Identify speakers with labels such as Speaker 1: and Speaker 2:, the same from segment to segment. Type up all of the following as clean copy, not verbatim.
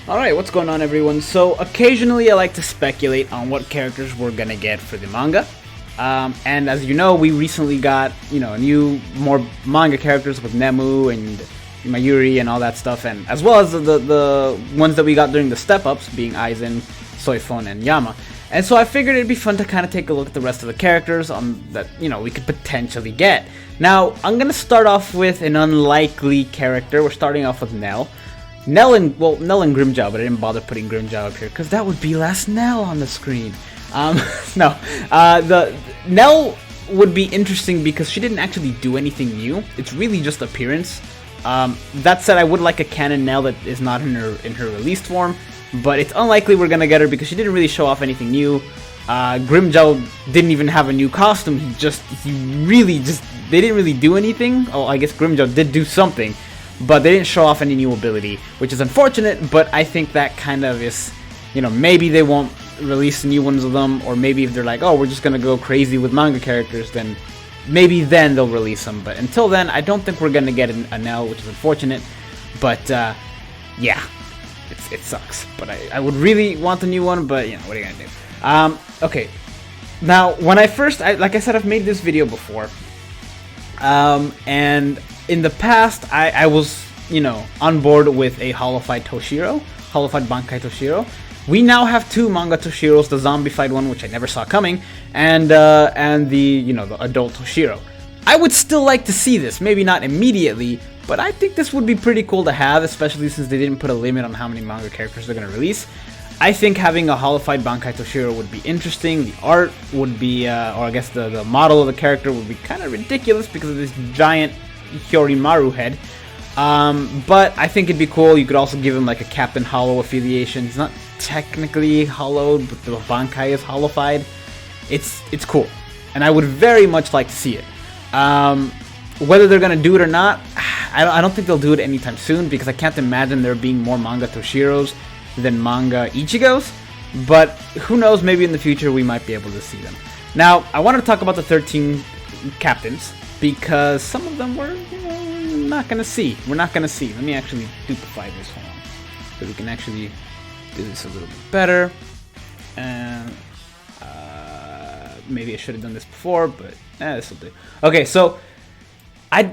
Speaker 1: Alright, what's going on everyone? So occasionally I like to speculate on what characters we're gonna get for the manga. And as you know, we recently got, more manga characters with Nemu and Mayuri and all that stuff, and as well as the ones that we got during the step-ups, being Aizen, Soifon, and Yama. And so I figured it'd be fun to kind of take a look at the rest of the characters that, we could potentially get. Now, I'm gonna start off with an unlikely character. We're starting off with Nell. Nell and Grimjaw, but I didn't bother putting Grimjaw up here because that would be last Nell on the screen. The Nell would be interesting because she didn't actually do anything new. It's really just appearance. That said, I would like a canon Nell that is not in her released form, but it's unlikely we're gonna get her because she didn't really show off anything new. Grimjaw didn't even have a new costume. They didn't really do anything. Oh, I guess Grimjaw did do something, but they didn't show off any new ability, which is unfortunate, but I think that kind of is, maybe they won't release new ones of them, or maybe if they're like, oh, we're just gonna go crazy with manga characters, then maybe then they'll release them. But until then, I don't think we're gonna get a Nell, which is unfortunate, but yeah, it sucks. But I would really want a new one, but what are you gonna do? Okay, now when like I said, I've made this video before, and in the past, I was, on board with a Hollowfied Bankai Toshiro. We now have two manga Toshiros, the zombified one, which I never saw coming, and the adult Toshiro. I would still like to see this, maybe not immediately, but I think this would be pretty cool to have, especially since they didn't put a limit on how many manga characters they're going to release. I think having a Hollowfied Bankai Toshiro would be interesting. The art would be, or I guess the model of the character would be kind of ridiculous because of this giant Hyorimaru head, but I think it'd be cool. You could also give him like a Captain Hollow affiliation. He's not technically hollowed, but the Bankai is hollowified. It's cool, and I would very much like to see it. Whether they're gonna do it or not, I don't think they'll do it anytime soon because I can't imagine there being more manga Toshiros than manga Ichigos, but who knows, maybe in the future we might be able to see them. Now, I want to talk about the 13 captains, because some of them we're not going to see. We're not going to see. Let me actually duplicate this one so we can actually do this a little bit better. And maybe I should have done this before, but this will do. Okay, so I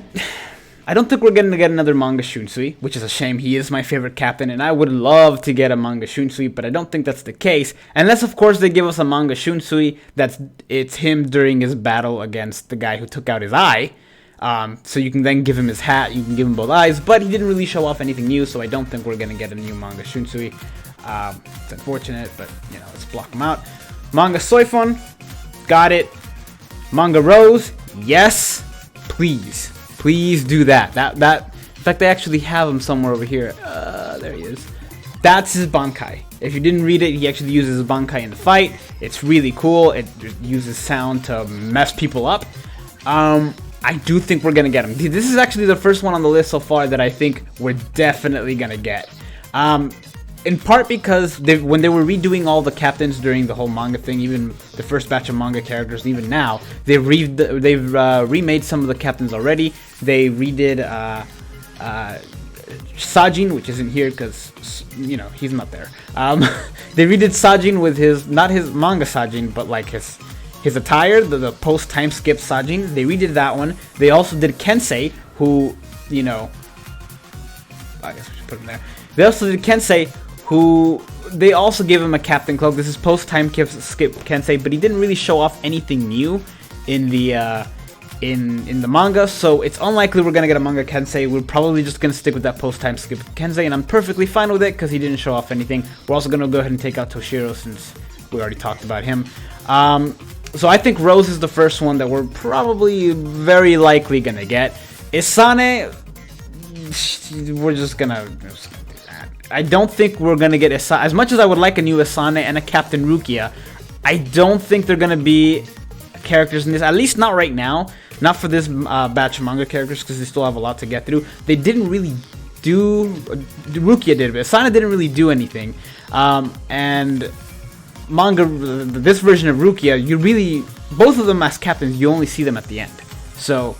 Speaker 1: don't think we're going to get another manga Shunsui, which is a shame. He is my favorite captain, and I would love to get a manga Shunsui, but I don't think that's the case. Unless, of course, they give us a manga Shunsui it's him during his battle against the guy who took out his eye. So you can then give him his hat, you can give him both eyes, but he didn't really show off anything new, so I don't think we're going to get a new manga Shunsui. It's unfortunate, but, let's block him out. Manga Soifon, got it. Manga Rose, yes, please. Please do that. In fact, they actually have him somewhere over here. There he is. That's his Bankai. If you didn't read it, he actually uses his Bankai in the fight. It's really cool. It uses sound to mess people up. I do think we're gonna get him. This is actually the first one on the list so far that I think we're definitely gonna get. In part because when they were redoing all the captains during the whole manga thing, even the first batch of manga characters, even now, they've remade some of the captains already. They redid Sajin, which isn't here because, he's not there. They redid Sajin with not his manga Sajin, but like his attire, the post-time skip Sajin. They redid that one. They also did Kensei, who, I guess we should put him there. They also did Kensei, who they also gave him a captain cloak. This is post-time skip Kensei, but he didn't really show off anything new in the manga, so it's unlikely we're gonna get a manga Kensei. We're probably just gonna stick with that post-time skip Kensei, and I'm perfectly fine with it because he didn't show off anything. We're also gonna go ahead and take out Toshiro since we already talked about him. So I think Rose is the first one that we're probably very likely gonna get. Isane, we're just gonna do that. I don't think we're gonna get Isane. As much as I would like a new Isane and a Captain Rukia, I don't think they're gonna be characters in this, at least not right now. Not for this batch of manga characters, because they still have a lot to get through. They didn't really do... Rukia did, but Asana didn't really do anything. And manga, this version of Rukia, both of them as captains, you only see them at the end. So,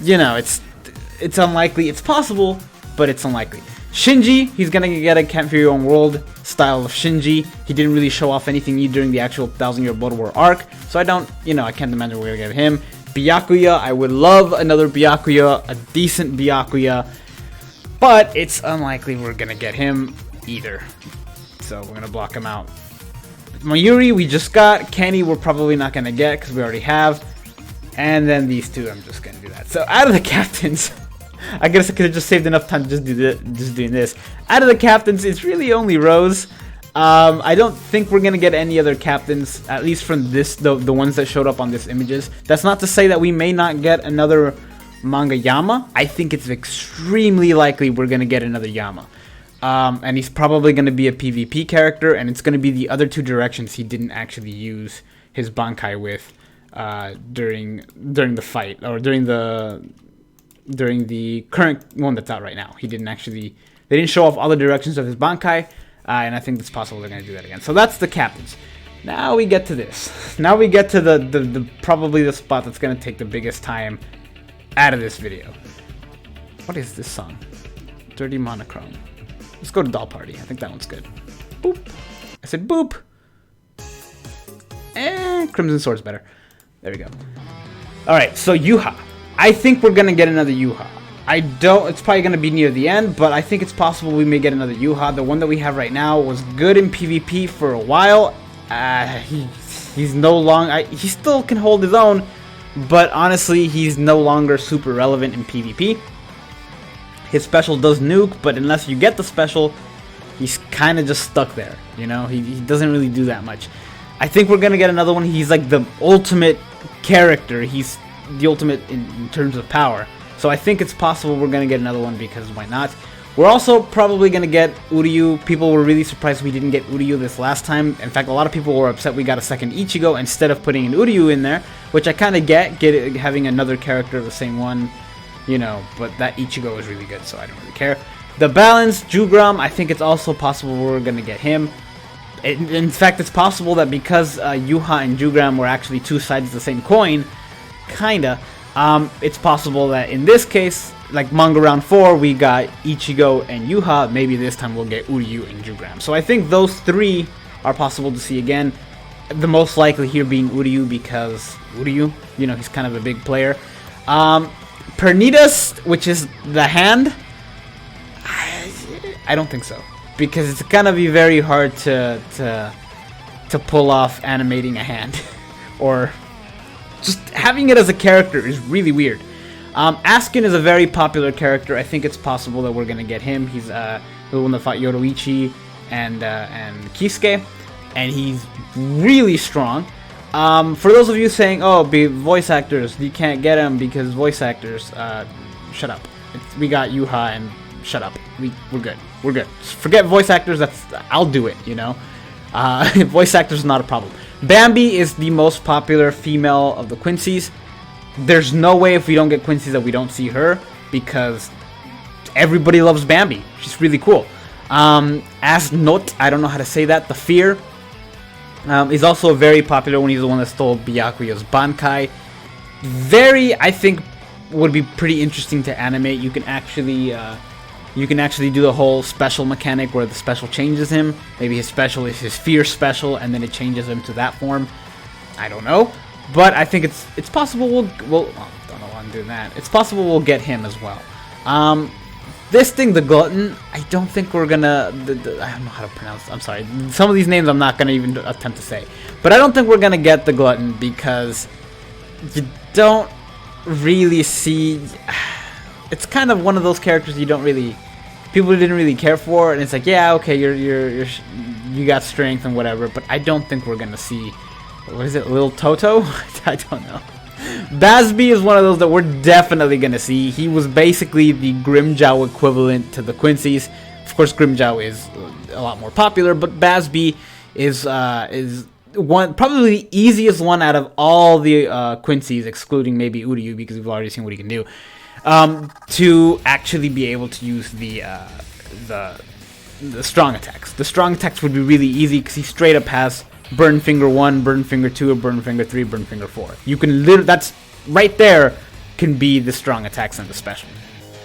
Speaker 1: it's unlikely. It's possible, but it's unlikely. Shinji, he's gonna get a Camp for Your Own World style of Shinji. He didn't really show off anything new during the actual 1000-Year Blood War arc, so I can't imagine we're gonna get him. Byakuya, I would love another Byakuya, a decent Byakuya, but it's unlikely we're gonna get him either. So we're gonna block him out. Mayuri, we just got. Kenny, we're probably not gonna get because we already have. And then these two, I'm just gonna do that. So out of the captains, I guess I could have just saved enough time to just doing this. Out of the captains, it's really only Rose. I don't think we're gonna get any other captains, at least from this, the ones that showed up on this images. That's not to say that we may not get another Manga Yama. I think it's extremely likely we're gonna get another Yama. And he's probably gonna be a PvP character, and it's gonna be the other two directions he didn't actually use his Bankai with during the fight, or during the current one that's out right now. They didn't show off all the directions of his Bankai, and I think it's possible they're going to do that again. So that's the captains. Now we get to this. Now we get to the probably the spot that's going to take the biggest time out of this video. What is this song? Dirty Monochrome. Let's go to Doll Party. I think that one's good. Boop. I said boop. Crimson Sword's better. There we go. Alright, so Yuha. I think we're gonna get another Yuha. It's probably gonna be near the end, but I think it's possible we may get another Yuha. The one that we have right now was good in PvP for a while. He's no longer, he still can hold his own, but honestly, he's no longer super relevant in PvP. His special does nuke, but unless you get the special, he's kind of just stuck there. You know, he doesn't really do that much. I think we're gonna get another one. He's like the ultimate character. He's the ultimate in terms of power. So I think it's possible we're gonna get another one, because why not? We're also probably gonna get Uryu. People were really surprised we didn't get Uryu this last time. In fact, a lot of people were upset we got a second Ichigo instead of putting an Uryu in there, which I kind of get having another character of the same one, you know, but that Ichigo is really good, so I don't really care. The balance, Jugram, I think it's also possible we're gonna get him. In fact, it's possible that because Yuha and Jugram were actually two sides of the same coin, kinda, it's possible that in this case, like Manga Round 4, we got Ichigo and Yuha. Maybe this time we'll get Uryu and Jugram. So I think those three are possible to see again. The most likely here being Uryu, because Uryu, you know, he's kind of a big player. Pernitas, which is the hand, I don't think so, because it's gonna be very hard to pull off animating a hand, or just having it as a character is really weird. Askin is a very popular character. I think it's possible that we're gonna get him. He's the one that fought Yoruichi and Kisuke, and he's really strong. For those of you saying, "Oh, voice actors, you can't get him because voice actors," shut up. We got Yuha, and shut up. We're good. We're good. Just forget voice actors. I'll do it. You know, voice actors is not a problem. Bambi is the most popular female of the Quincy's. There's no way if we don't get Quincy that we don't see her, because everybody loves Bambi. She's really cool. Asnot, I don't know how to say that. The Fear is also a very popular one. He's the one that stole Byakuya's Bankai. I think, would be pretty interesting to animate. You can actually do the whole special mechanic where the special changes him. Maybe his special is his Fear special, and then it changes him to that form. I don't know. But I think it's possible we'll don't know why I'm doing that. It's possible we'll get him as well. This thing, the Glutton, I don't think we're gonna. I don't know how to pronounce. I'm sorry. Some of these names I'm not gonna even attempt to say. But I don't think we're gonna get the Glutton, because you don't really see. It's kind of one of those characters you don't really. People didn't really care for, and it's like, yeah, okay, you got strength and whatever. But I don't think we're gonna see. What is it, Lil Toto? I don't know. Basby is one of those that we're definitely going to see. He was basically the Grimmjow equivalent to the Quincy's. Of course, Grimmjow is a lot more popular, but Basby is probably the easiest one out of all the Quincy's, excluding maybe Uryu, because we've already seen what he can do, to actually be able to use the strong attacks. The strong attacks would be really easy, because he straight up has Burn Finger 1, Burn Finger 2, Burn Finger 3, Burn Finger 4. You can literally, that's right there, can be the strong attacks and the special,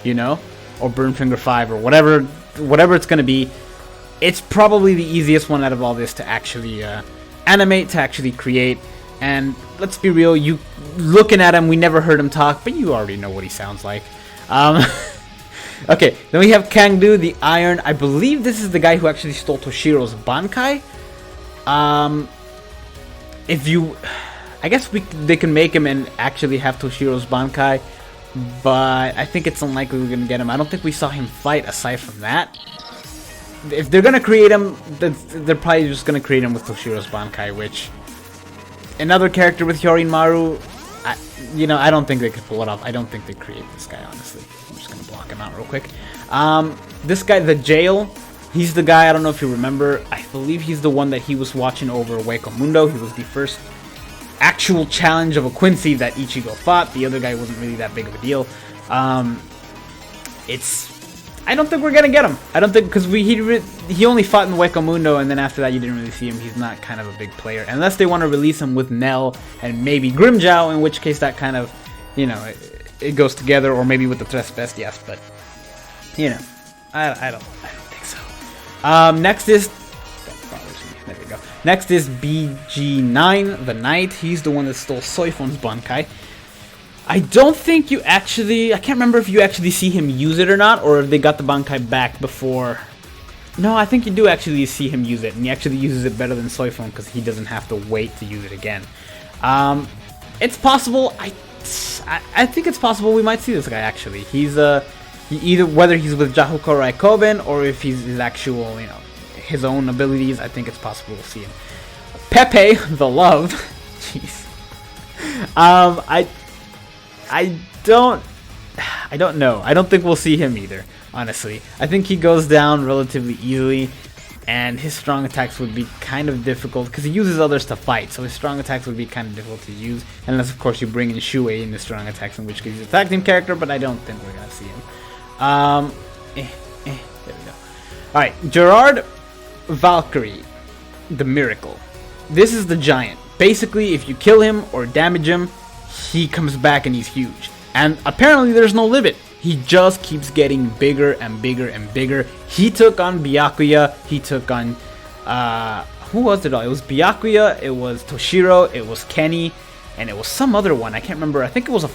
Speaker 1: you know? Or Burn Finger 5 or whatever whatever it's gonna be, it's probably the easiest one out of all this to actually animate, to actually create. And let's be real, you looking at him, we never heard him talk, but you already know what he sounds like. Okay, then we have Kangdu, the Iron. I believe this is the guy who actually stole Toshiro's Bankai. I guess they can make him and actually have Toshiro's Bankai, but I think it's unlikely we're gonna get him. I don't think we saw him fight aside from that. If they're gonna create him, they're probably just gonna create him with Toshiro's Bankai, which another character with Hyorin Maru, I don't think they could pull it off. I don't think they create this guy, honestly. I'm just gonna block him out real quick. This guy, the Jail, he's the guy, I don't know if you remember, I believe he's the one that he was watching over Hueco Mundo. He was the first actual challenge of a Quincy that Ichigo fought. The other guy wasn't really that big of a deal. I don't think we're gonna get him. I don't think, because he only fought in Hueco Mundo, and then after that you didn't really see him. He's not kind of a big player, unless they want to release him with Nell and maybe Grimmjow, in which case that kind of, it goes together, or maybe with the Tres Bestias, but I don't think so. Next is, that bothers me. There we go. Next is BG9, the Knight. He's the one that stole Soifon's Bankai. I don't think you actually, I can't remember if you actually see him use it or not, or if they got the Bankai back before. No, I think you do actually see him use it, and he actually uses it better than Soifon because he doesn't have to wait to use it again. It's possible, I think it's possible we might see this guy actually. He's either, whether he's with Jahuko Raikoben or if he's his actual, his own abilities, I think it's possible we'll see him. Pepe, the Love, jeez. I don't know. I don't think we'll see him either, honestly. I think he goes down relatively easily, and his strong attacks would be kind of difficult, because he uses others to fight, so his strong attacks would be kind of difficult to use, unless of course you bring in Shuei in the strong attacks, in which case he's a tag team character, but I don't think we're gonna see him. There we go. Alright, Gerard Valkyrie, the Miracle. This is the giant. Basically, if you kill him or damage him, he comes back and he's huge. And apparently there's no limit. He just keeps getting bigger and bigger and bigger. He took on Byakuya. He took on... who was it all? It was Byakuya, it was Toshiro, it was Kenny, and it was some other one. I can't remember. I think it was a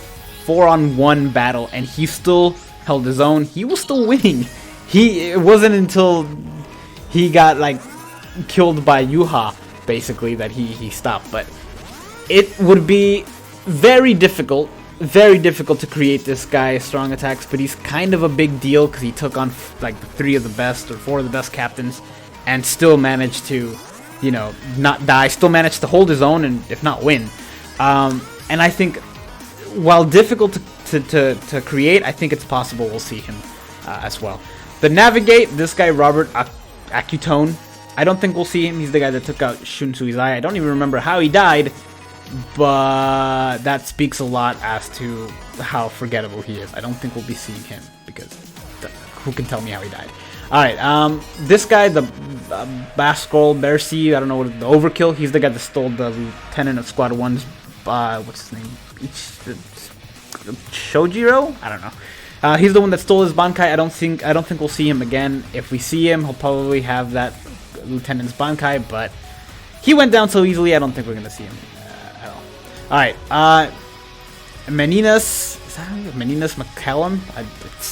Speaker 1: 4-on-1 battle, and he still held his own. He was still winning. It wasn't until he got, killed by Yuha, basically, that he stopped. But it would be very difficult to create this guy's strong attacks, but he's kind of a big deal because he took on 3 of the best or 4 of the best captains and still managed to, not die, still managed to hold his own and if not win. And I think while difficult to create, I think it's possible we'll see him as well. The Navigate, this guy Robert Akutone, I don't think we'll see him. He's the guy that took out Shunsui's eye. I don't even remember how he died, but that speaks a lot as to how forgettable he is. I don't think we'll be seeing him because who can tell me how he died? Alright, this guy, the Bascol Bercy, I don't know what, the Overkill, he's the guy that stole the Lieutenant of Squad 1's, what's his name? Shojiro? I don't know. He's the one that stole his Bankai. I don't think we'll see him again. If we see him, he'll probably have that Lieutenant's Bankai, but he went down so easily, I don't think we're going to see him. Alright, Meninas, is that how you, Meninas McCallum?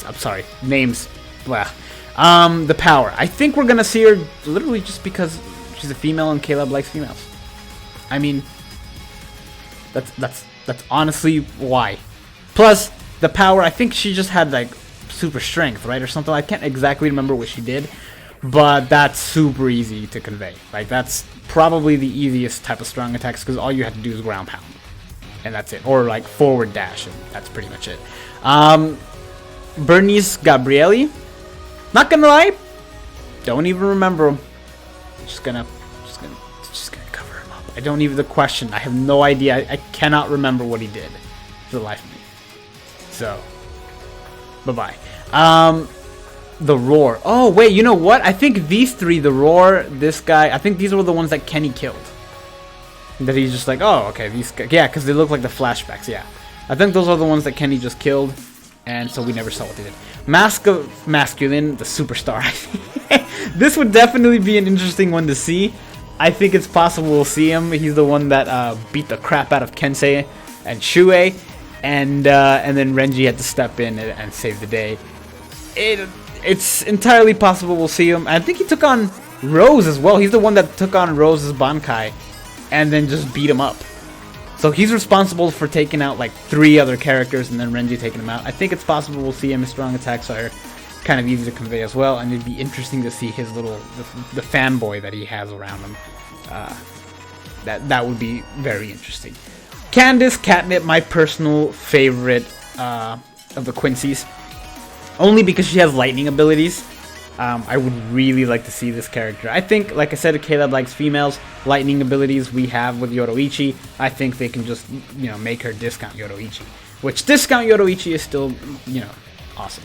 Speaker 1: I'm sorry, names, blah. The Power. I think we're gonna see her literally just because she's a female and Caleb likes females. I mean, that's honestly why. Plus, the Power, I think she just had super strength, right, or something. I can't exactly remember what she did, but that's super easy to convey. That's probably the easiest type of strong attacks because all you have to do is ground pound. And that's it. Or forward dash, and that's pretty much it. Bernice Gabrielli. Not gonna lie, don't even remember him. Just gonna cover him up. I don't even the question. I have no idea. I cannot remember what he did for the life of me. So, bye-bye. The Roar. Oh wait, you know what? I think these 3, the Roar, this guy, I think these were the ones that Kenny killed. That he's just oh, okay, these guys, yeah, because they look like the flashbacks, yeah. I think those are the ones that Kenny just killed, and so we never saw what they did. Mask of Masculine, the superstar. This would definitely be an interesting one to see. I think it's possible we'll see him. He's the one that beat the crap out of Kensei and Shuei, and then Renji had to step in and save the day. It's entirely possible we'll see him. I think he took on Rose as well. He's the one that took on Rose's Bankai and then just beat him up. So he's responsible for taking out like 3 other characters and then Renji taking him out. I think it's possible we'll see him. His strong attacks are kind of easy to convey as well, and it'd be interesting to see his little the fanboy that he has around him. That would be very interesting. Candace Catnip, my personal favorite of the Quincy's, only because she has lightning abilities. I would really like to see this character. I think, like I said, Caleb likes females. Lightning abilities we have with Yoruichi. I think they can just, make her discount Yoruichi. Which discount Yoruichi is still, awesome.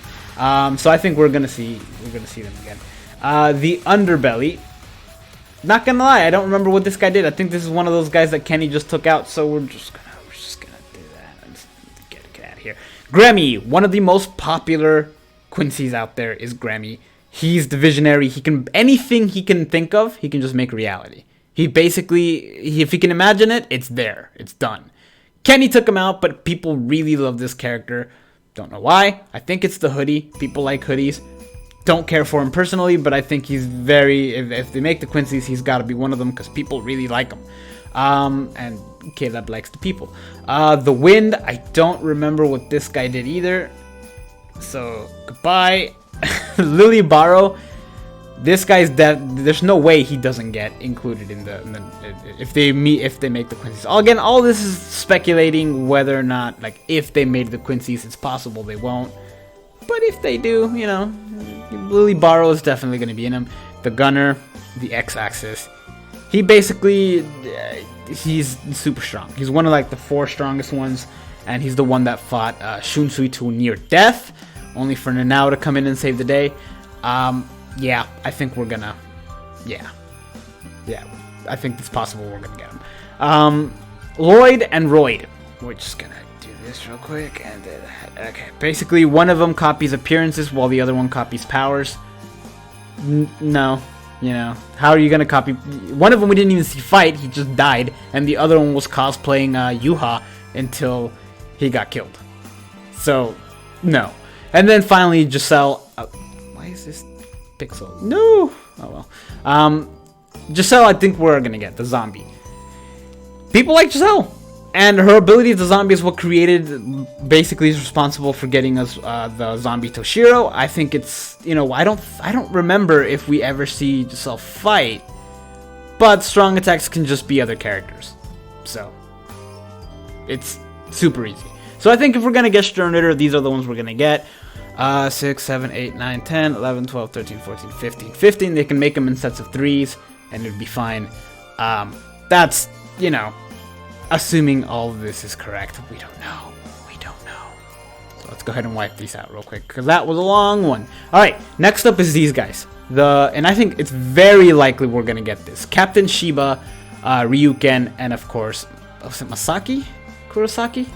Speaker 1: So I think we're gonna see them again. The Underbelly. Not gonna lie, I don't remember what this guy did. I think this is one of those guys that Kenny just took out. So we're just gonna do that and get out of here. Grammy, one of the most popular Quincy's out there is Grammy. He's the visionary. Anything he can think of, he can just make reality. He basically, if he can imagine it, it's there. It's done. Kenny took him out, but people really love this character. Don't know why. I think it's the hoodie. People like hoodies. Don't care for him personally, but I think he's very, if they make the Quincy's, he's got to be one of them because people really like him. And Caleb likes the people. The Wind, I don't remember what this guy did either. So, goodbye. Lily Barrow, this guy's dead. There's no way he doesn't get included in if they make the Quincy's. Again, all this is speculating whether or not, like, if they made the Quincy's, it's possible they won't. But if they do, Lily Barrow is definitely going to be in him. The Gunner, the X-Axis. He basically, he's super strong. He's one of like the 4 strongest ones, and he's the one that fought Shunsui to near death, only for Nanao to come in and save the day. Yeah, I think we're gonna, yeah, I think it's possible we're gonna get him. Lloyd and Royd. We're just gonna do this real quick, and okay. Basically, one of them copies appearances while the other one copies powers. No. How are you gonna copy? One of them we didn't even see fight, he just died, and the other one was cosplaying Yuha until he got killed. So, no. And then finally, Giselle. Why is this pixel? No! Oh well. Giselle, I think we're gonna get the zombie. People like Giselle! And her ability as a zombie is what basically is responsible for getting us the zombie Toshiro. I think it's, I don't remember if we ever see Giselle fight, but strong attacks can just be other characters. So, it's super easy. So I think if we're going to get Stern Ritter, these are the ones we're going to get. 6, 7, 8, 9, 10, 11, 12, 13, 14, 15. 15, they can make them in sets of 3s, and it'd be fine. That's, assuming all of this is correct. We don't know. So let's go ahead and wipe these out real quick, because that was a long one. Alright, next up is these guys. And I think it's very likely we're going to get this. Captain Shiba, Ryuken, and of course, was it Masaki? Kurosaki?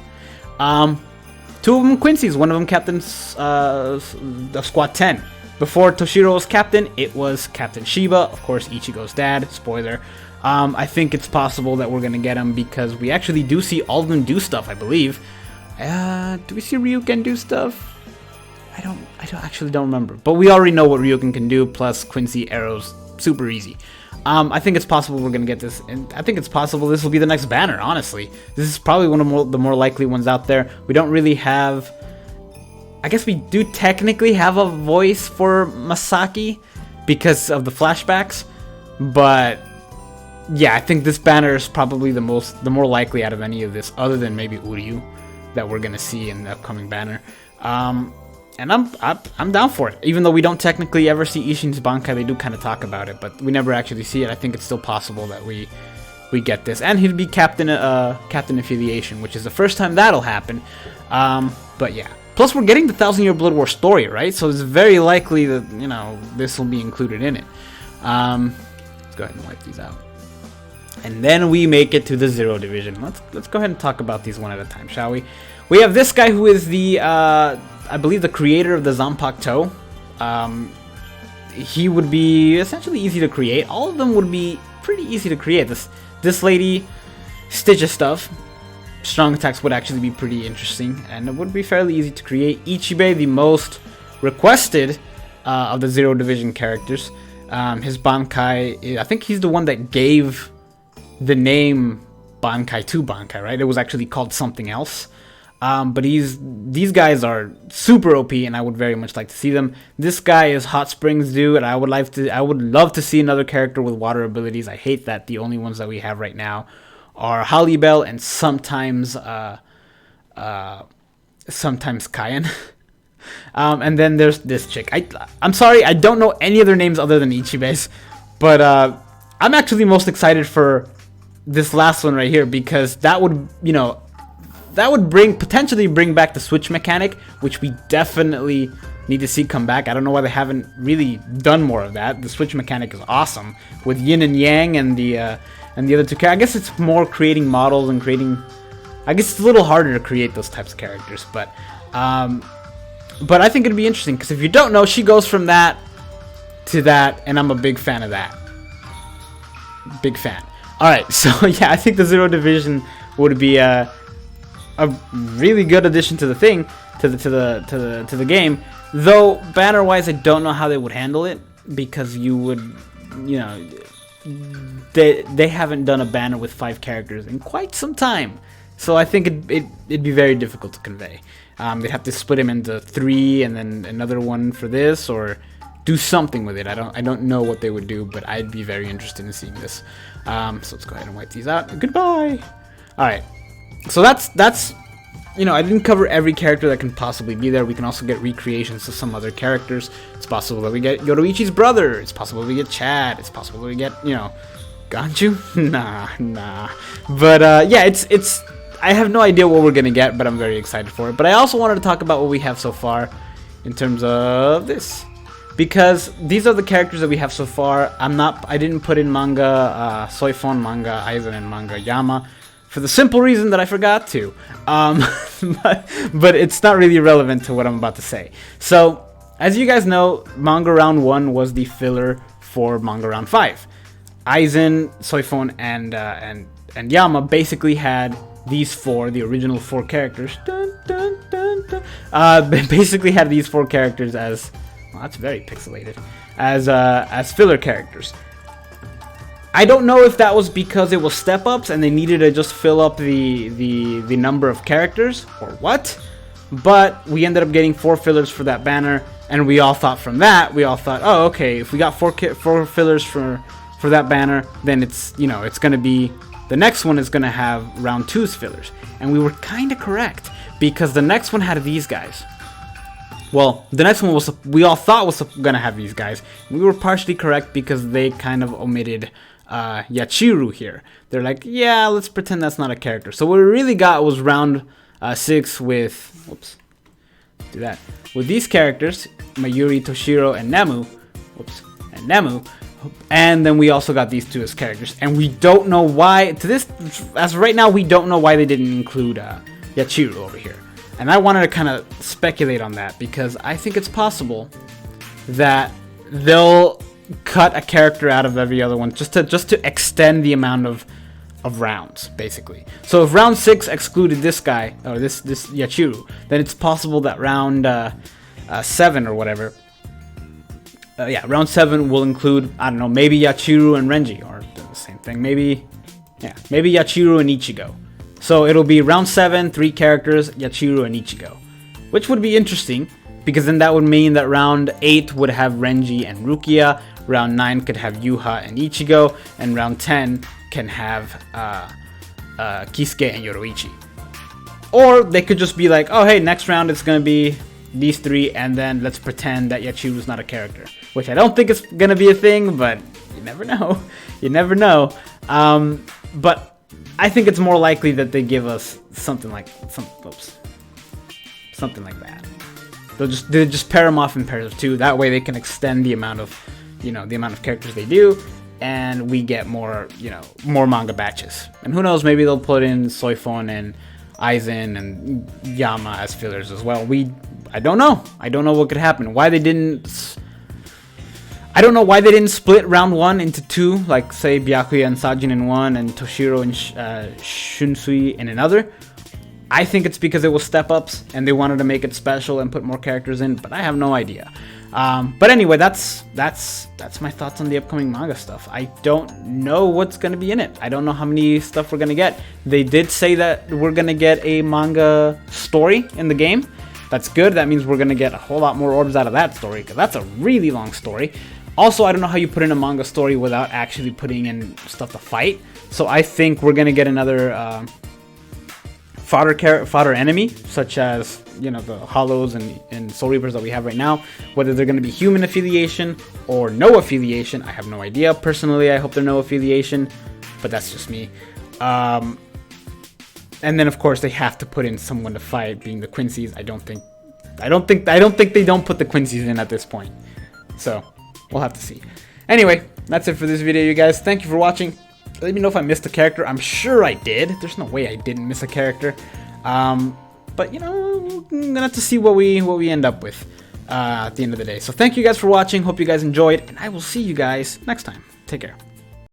Speaker 1: 2 of them Quincy's, one of them Captain's the Squad 10. Before Toshiro was captain, it was Captain Shiba, of course Ichigo's dad, spoiler. I think it's possible that we're gonna get him because we actually do see all of them do stuff, I believe. Do we see Ryuken do stuff? I actually don't remember. But we already know what Ryuken can do, plus Quincy arrows, super easy. I think it's possible we're gonna get this, and I think it's possible this will be the next banner, honestly. This is probably one of the more likely ones out there. We don't really have... I guess we do technically have a voice for Masaki because of the flashbacks, but yeah, I think this banner is probably the more likely out of any of this, other than maybe Uryu, that we're gonna see in the upcoming banner. And I'm down for it. Even though we don't technically ever see Ishin's Bankai, they do kind of talk about it, but we never actually see it. I think it's still possible that we get this, and he'd be captain affiliation, which is the first time that'll happen. But yeah. Plus, we're getting the 1,000-Year Blood War story, right? So it's very likely that, this will be included in it. Let's go ahead and wipe these out. And then we make it to the Zero Division. Let's go ahead and talk about these one at a time, shall we? We have this guy who is the, I believe, the creator of the Zanpakuto. He would be essentially easy to create. All of them would be pretty easy to create. This lady, Stitch's stuff, strong attacks would actually be pretty interesting, and it would be fairly easy to create. Ichibe, the most requested of the Zero Division characters. His Bankai, I think he's the one that gave the name Bankai to Bankai, right? It was actually called something else. But these guys are super OP, and I would very much like to see them. This guy is Hot Springs Dew, and I would love to see another character with water abilities. I hate that the only ones that we have right now are Hollybell and sometimes Kaien. And then there's this chick. I'm sorry, I don't know any other names other than Ichibe's, but I'm actually most excited for this last one right here, because that would, that would potentially bring back the switch mechanic, which we definitely need to see come back. I don't know why they haven't really done more of that. The switch mechanic is awesome with Yin and Yang and the other two characters. I guess it's more creating models and creating. I guess it's a little harder to create those types of characters, but I think it'd be interesting, because if you don't know, she goes from that to that, and I'm a big fan of that. Big fan. All right, so yeah, I think the Zero Division would be a really good addition to the thing, to the game. Though banner wise, I don't know how they would handle it, because you would, they haven't done a banner with 5 characters in quite some time. So I think it'd be very difficult to convey. They'd have to split him into 3 and then another one for this, or do something with it. I don't know what they would do, but I'd be very interested in seeing this. So let's go ahead and wipe these out. Goodbye. All right. So that's I didn't cover every character that can possibly be there. We can also get recreations of some other characters. It's possible that we get Yoruichi's brother. It's possible we get Chad. It's possible we get Ganchu. Nah. But yeah, it's. I have no idea what we're gonna get, but I'm very excited for it. But I also wanted to talk about what we have so far in terms of this, because these are the characters that we have so far. I didn't put in manga Soifon, manga Aizen, and manga Yama, for the simple reason that I forgot to. But it's not really relevant to what I'm about to say. So, as you guys know, manga round 1 was the filler for manga round 5. Aizen, Soifon, and Yama basically had these 4, the original 4 characters. Basically had these 4 characters as, well, that's very pixelated, as filler characters. I don't know if that was because it was step-ups and they needed to just fill up the number of characters, or what, but we ended up getting 4 fillers for that banner, and we all thought, oh, okay, if we got 4 fillers for that banner, then it's, it's gonna be, the next one is gonna have round 2's fillers. And we were kinda correct, because the next one had these guys. Well, the next one we all thought was gonna have these guys. We were partially correct because they kind of omitted Yachiru here. They're like, yeah, let's pretend that's not a character. So what we really got was round 6 with, with these characters, Mayuri, Toshiro, and Nemu. And then we also got these 2 as characters, and we don't know why. As of right now, we don't know why they didn't include Yachiru over here. And I wanted to kind of speculate on that, because I think it's possible that they'll cut a character out of every other one just to extend the amount of rounds, basically. So if round 6 excluded this guy, or this Yachiru, then it's possible that round 7 or whatever. Round 7 will include, I don't know, maybe Yachiru and Renji, or the same thing. Maybe Yachiru and Ichigo. So it'll be round 7, 3 characters, Yachiru and Ichigo, which would be interesting, because then that would mean that round 8 would have Renji and Rukia, round 9 could have Yuha and Ichigo, and round 10 can have Kisuke and Yoruichi. Or they could just be like, oh hey, next round it's gonna be these 3, and then let's pretend that Yachiru's not a character, which I don't think is gonna be a thing, but you never know. But I think it's more likely that they give us something like that. They'll just pair them off in pairs of 2. That way they can extend the amount of characters they do. and we get more, more manga batches. And who knows, maybe they'll put in Soifon and Aizen and Yama as fillers as well. I don't know. I don't know what could happen. I don't know why they didn't split round 1 into 2, like say Byakuya and Sajin in one and Toshiro and Shunsui in another. I think it's because it was step-ups and they wanted to make it special and put more characters in, but I have no idea. But anyway, that's my thoughts on the upcoming manga stuff. I don't know what's going to be in it. I don't know how many stuff we're going to get. They did say that we're going to get a manga story in the game. That's good. That means we're going to get a whole lot more orbs out of that story, because that's a really long story. Also, I don't know how you put in a manga story without actually putting in stuff to fight. So I think we're going to get another fodder enemy, such as, the Hollows and Soul Reapers that we have right now. Whether they're going to be human affiliation or no affiliation, I have no idea. Personally, I hope they're no affiliation, but that's just me. And then of course they have to put in someone to fight, being the Quincy's. I don't think they don't put the Quincy's in at this point. So we'll have to see. Anyway, that's it for this video, you guys. Thank you for watching. Let me know if I missed a character. I'm sure I did. There's no way I didn't miss a character. But I'm gonna have to see what we end up with at the end of the day. So thank you guys for watching. Hope you guys enjoyed, and I will see you guys next time. Take care.